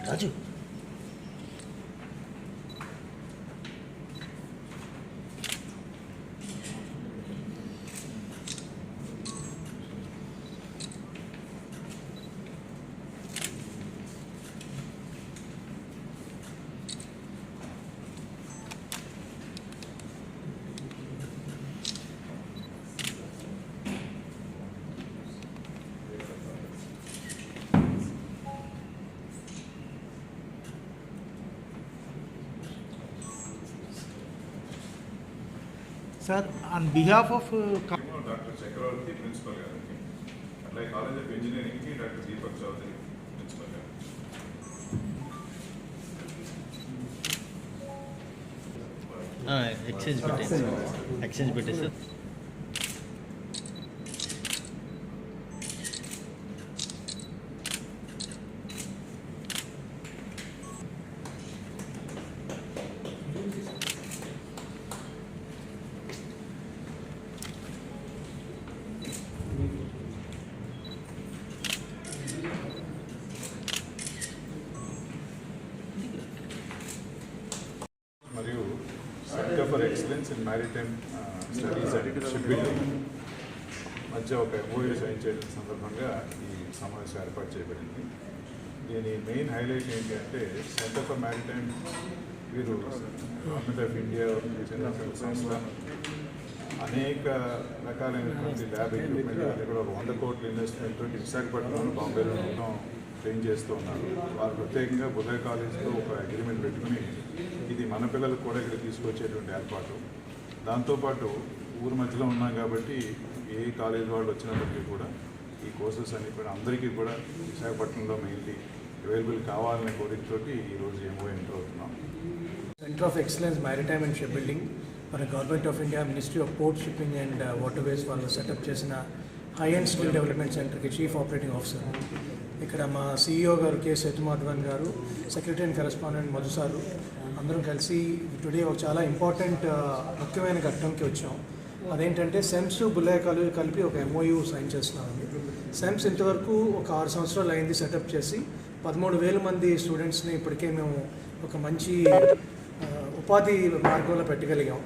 Raju Sir, on behalf of Dr. Chakravarti, Principal Gariki, like College of Engineering, Dr. Deepak Chaudhary, Principal Gariki. Exchange bitte sir. మరియు centre for excellence in maritime studies and shipbuilding మధ్య ఒక MOU sign చేయడం సందర్భంగా ఈ సమావేశం ఏర్పాటు చేయబడింది. దీని మెయిన్ హైలైట్ ఏంటి అంటే సెంటర్ ఫర్ మ్యారిటైమ్ వీరు గవర్నమెంట్ ఆఫ్ ఇండియా చెందిన సంస్థ అనేక రకాలైనటువంటి ల్యాబ్ ఎక్విప్మెంట్ అది కూడా 100 కోట్ల ఇన్వెస్ట్మెంట్ తోటి విశాఖపట్నంలో బాంబేలో మొత్తం ట్రైన్ చేస్తూ ఉన్నారు. వారు ప్రత్యేకంగా బుల్లే కాలేజ్తో ఒక అగ్రిమెంట్ పెట్టుకుని ఇది మన పిల్లలకు కూడా ఇక్కడ తీసుకొచ్చేటువంటి ఏర్పాటు. దాంతోపాటు ఊరు మధ్యలో ఉన్నాం కాబట్టి ఏ కాలేజ్ వాళ్ళు వచ్చినప్పటికీ కూడా ఈ కోర్సెస్ అన్ని కూడా అందరికీ కూడా విశాఖపట్నంలో మెయిన్లీ అవైలబుల్ కావాలనే కోరికతోటి ఈరోజు MOU ఎంటర్ అవుతున్నాం. Center of Excellence Maritime and Shipbuilding మన government of India ministry of port shipping and waterways వాళ్ళు సెటప్ చేసిన హై అండ్ స్కిల్ డెవలప్మెంట్ సెంటర్కి చీఫ్ ఆపరేటింగ్ ఆఫీసర్. ఇక్కడ మా CEO గారు కె సేతుమాధవన్ గారు, secretary and correspondent Madhu sir అందరం కలిసి టుడే ఒక చాలా ఇంపార్టెంట్ ముఖ్యమైన ఘట్టంకి వచ్చాం. అదేంటంటే సెమ్స్ బుల్లయ్య కాలేజ్ కలిపి ఒక MOU సైన్ చేస్తున్నామండి. సెమ్స్ ఇంతవరకు ఒక 6 సంవత్సరాలు అయింది సెటప్ చేసి 13,000 మంది స్టూడెంట్స్ని ఇప్పటికే మేము ఒక మంచి ఉపాధి మార్గంలో పెట్టగలిగాం.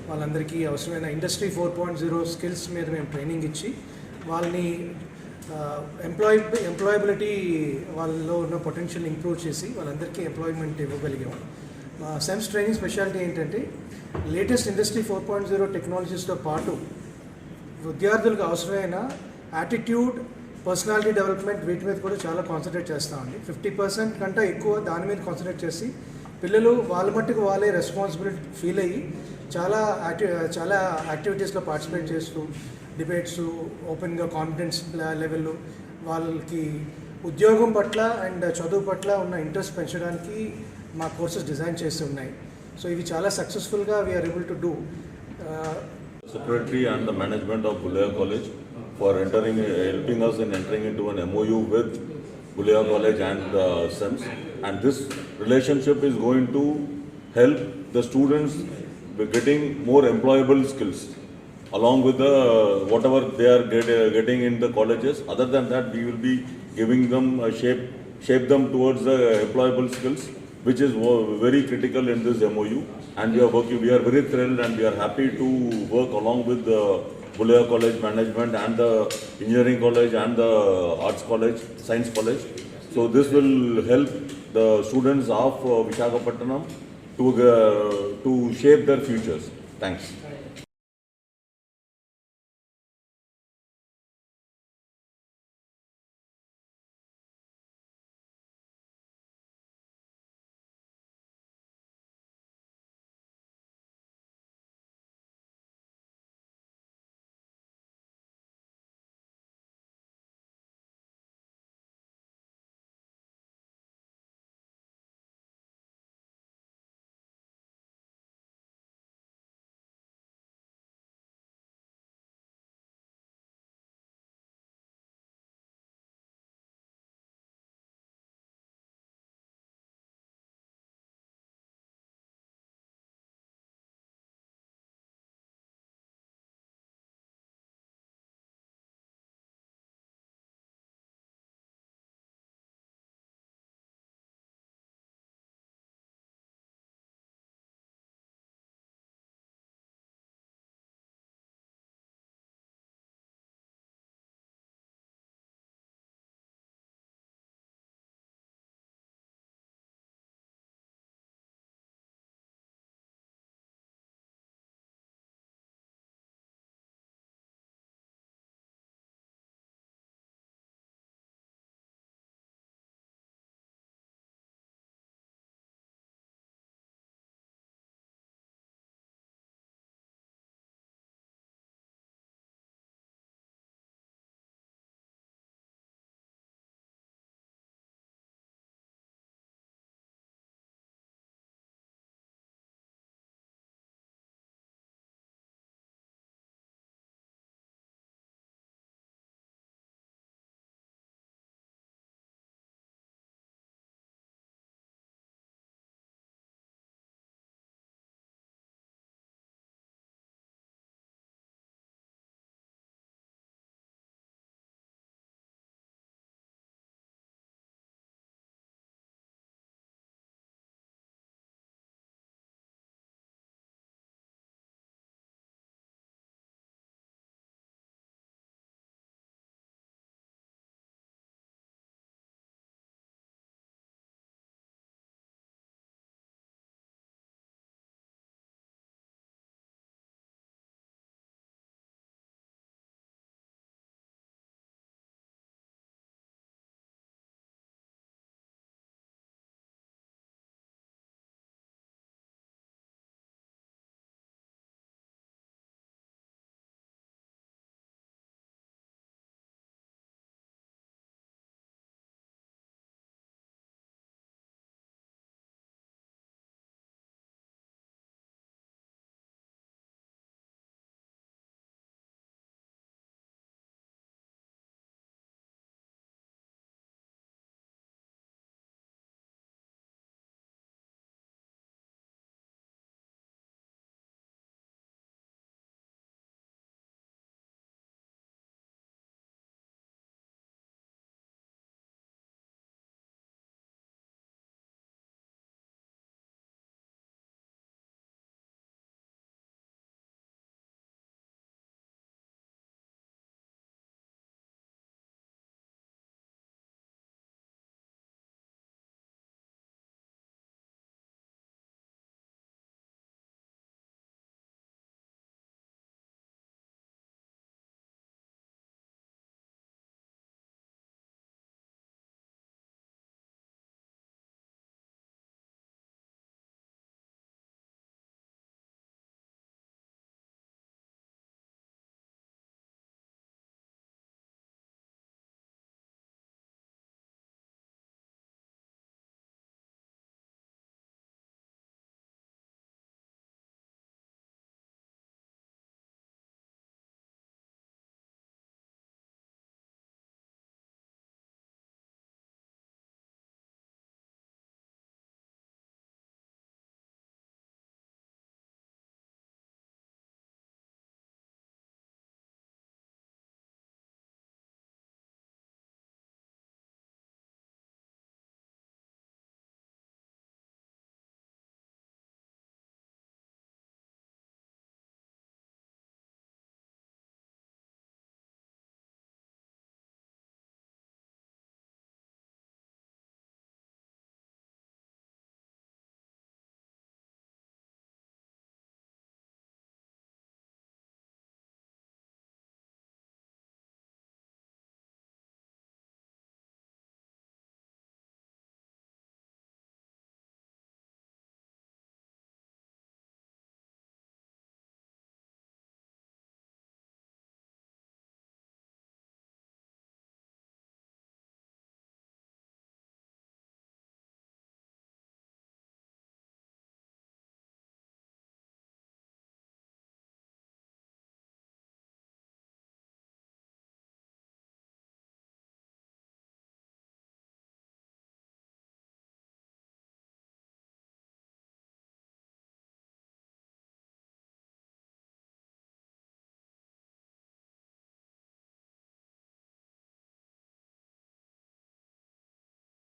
వాళ్ళందరికీ అవసరమైన ఇండస్ట్రీ 4.0 స్కిల్స్ మీద మేము ట్రైనింగ్ ఇచ్చి వాళ్ళని ఎంప్లాయబిలిటీ వాళ్ళలో ఉన్న పొటెన్షియల్ ఇంప్రూవ్ చేసి వాళ్ళందరికీ ఎంప్లాయ్మెంట్ ఇవ్వగలిగాం. సెమ్స్ ట్రైనింగ్ స్పెషాలిటీ ఏంటంటే లేటెస్ట్ ఇండస్ట్రీ 4.0 టెక్నాలజీస్తో పాటు విద్యార్థులకు అవసరమైన యాటిట్యూడ్, పర్సనాలిటీ డెవలప్మెంట్ వీటి మీద కూడా చాలా కాన్సన్ట్రేట్ చేస్తామండి. 50% కంటే ఎక్కువ దాని మీద కాన్సన్ట్రేట్ చేసి పిల్లలు వాళ్ళ మట్టుకు వాళ్ళే రెస్పాన్సిబిలిటీ ఫీల్ అయ్యి చాలా యాక్టివిటీస్లో పార్టిసిపేట్ చేస్తూ డిబేట్స్, ఓపెన్గా కాన్ఫిడెన్స్ లెవెల్, వాళ్ళకి ఉద్యోగం పట్ల అండ్ చదువు పట్ల ఉన్న ఇంట్రెస్ట్ పెంచడానికి మా కోర్సెస్ డిజైన్ చేసి ఉన్నాయి. సో ఇవి చాలా సక్సెస్ఫుల్గా we are able to do. Secretary and the management of Bulaya College for helping us in entering into an MOU with Bulaya College and SEMS, and this relationship is going to help the students getting more employable skills along with the whatever they are getting in the colleges. Other than that, we will be giving them shape them towards the employable skills, which is very critical in this MOU. And we are very thrilled and we are happy to work along with the Bulaya College management and the engineering college and the arts college, science college. So this will help the students of Visakhapatnam to shape their futures. Thanks.